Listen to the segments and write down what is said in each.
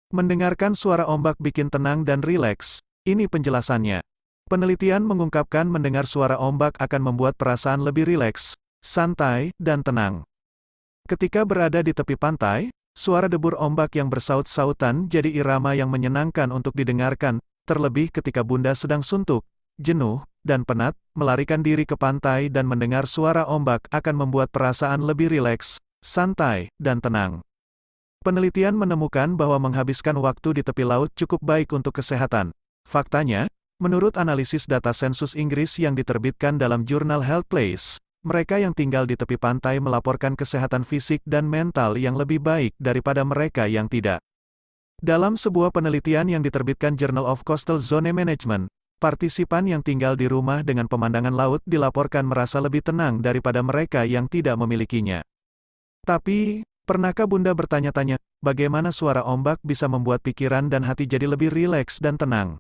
Mendengarkan suara ombak bikin tenang dan rileks. Ini penjelasannya. Penelitian mengungkapkan mendengar suara ombak akan membuat perasaan lebih rileks, santai, dan tenang. Ketika berada di tepi pantai, suara debur ombak yang bersaut-sautan jadi irama yang menyenangkan untuk didengarkan, terlebih ketika Bunda sedang suntuk, jenuh, dan penat, melarikan diri ke pantai dan mendengar suara ombak akan membuat perasaan lebih rileks, santai, dan tenang. Penelitian menemukan bahwa menghabiskan waktu di tepi laut cukup baik untuk kesehatan. Faktanya, menurut analisis data sensus Inggris yang diterbitkan dalam jurnal Health Place, mereka yang tinggal di tepi pantai melaporkan kesehatan fisik dan mental yang lebih baik daripada mereka yang tidak. Dalam sebuah penelitian yang diterbitkan Journal of Coastal Zone Management, partisipan yang tinggal di rumah dengan pemandangan laut dilaporkan merasa lebih tenang daripada mereka yang tidak memilikinya. Tapi, pernahkah Bunda bertanya-tanya, bagaimana suara ombak bisa membuat pikiran dan hati jadi lebih rileks dan tenang?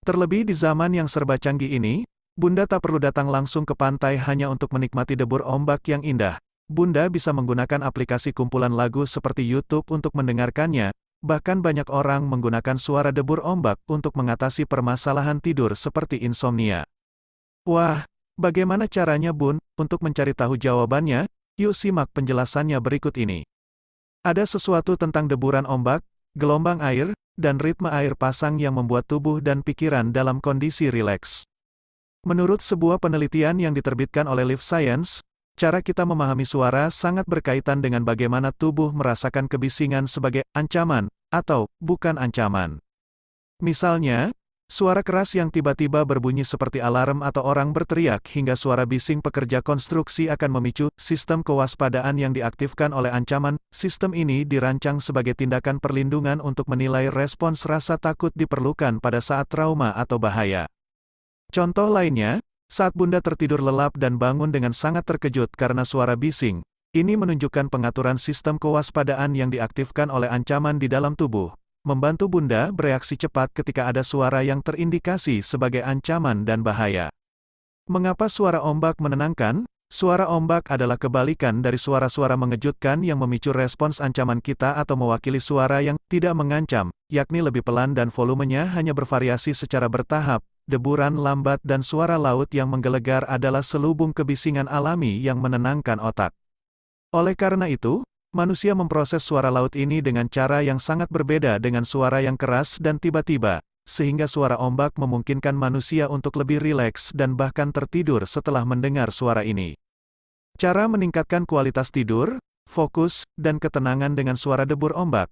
Terlebih di zaman yang serba canggih ini, Bunda tak perlu datang langsung ke pantai hanya untuk menikmati debur ombak yang indah. Bunda bisa menggunakan aplikasi kumpulan lagu seperti YouTube untuk mendengarkannya, bahkan banyak orang menggunakan suara debur ombak untuk mengatasi permasalahan tidur seperti insomnia. Wah, bagaimana caranya Bun? Untuk mencari tahu jawabannya, yuk simak penjelasannya berikut ini. Ada sesuatu tentang deburan ombak, gelombang air, dan ritme air pasang yang membuat tubuh dan pikiran dalam kondisi rileks. Menurut sebuah penelitian yang diterbitkan oleh Live Science, cara kita memahami suara sangat berkaitan dengan bagaimana tubuh merasakan kebisingan sebagai ancaman, atau bukan ancaman. Misalnya, suara keras yang tiba-tiba berbunyi seperti alarm atau orang berteriak hingga suara bising pekerja konstruksi akan memicu sistem kewaspadaan yang diaktifkan oleh ancaman. Sistem ini dirancang sebagai tindakan perlindungan untuk menilai respons rasa takut diperlukan pada saat trauma atau bahaya. Contoh lainnya, saat Bunda tertidur lelap dan bangun dengan sangat terkejut karena suara bising, ini menunjukkan pengaturan sistem kewaspadaan yang diaktifkan oleh ancaman di dalam tubuh, membantu Bunda bereaksi cepat ketika ada suara yang terindikasi sebagai ancaman dan bahaya. Mengapa suara ombak menenangkan? Suara ombak adalah kebalikan dari suara-suara mengejutkan yang memicu respons ancaman kita atau mewakili suara yang tidak mengancam, yakni lebih pelan dan volumenya hanya bervariasi secara bertahap. Deburan lambat dan suara laut yang menggelegar adalah selubung kebisingan alami yang menenangkan otak. Oleh karena itu, manusia memproses suara laut ini dengan cara yang sangat berbeda dengan suara yang keras dan tiba-tiba, sehingga suara ombak memungkinkan manusia untuk lebih rileks dan bahkan tertidur setelah mendengar suara ini. Cara meningkatkan kualitas tidur, fokus, dan ketenangan dengan suara debur ombak.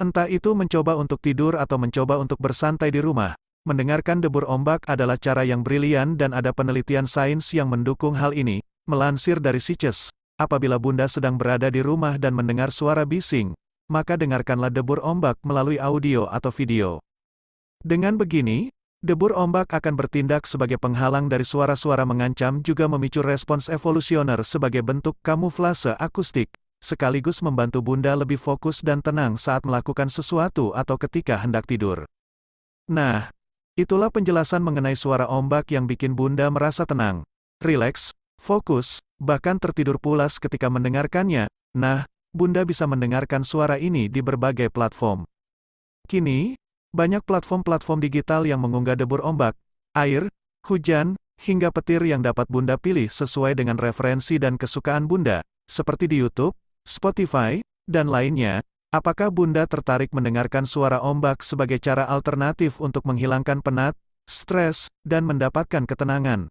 Entah itu mencoba untuk tidur atau mencoba untuk bersantai di rumah, mendengarkan debur ombak adalah cara yang brilian dan ada penelitian sains yang mendukung hal ini. Melansir dari Science, apabila Bunda sedang berada di rumah dan mendengar suara bising, maka dengarkanlah debur ombak melalui audio atau video. Dengan begini, debur ombak akan bertindak sebagai penghalang dari suara-suara mengancam, juga memicu respons evolusioner sebagai bentuk kamuflase akustik, sekaligus membantu Bunda lebih fokus dan tenang saat melakukan sesuatu atau ketika hendak tidur. Nah, itulah penjelasan mengenai suara ombak yang bikin Bunda merasa tenang, rileks, fokus, bahkan tertidur pulas ketika mendengarkannya. Nah, Bunda bisa mendengarkan suara ini di berbagai platform. Kini, banyak platform-platform digital yang mengunggah debur ombak, air, hujan, hingga petir yang dapat Bunda pilih sesuai dengan referensi dan kesukaan Bunda, seperti di YouTube, Spotify, dan lainnya. Apakah Bunda tertarik mendengarkan suara ombak sebagai cara alternatif untuk menghilangkan penat, stres, dan mendapatkan ketenangan?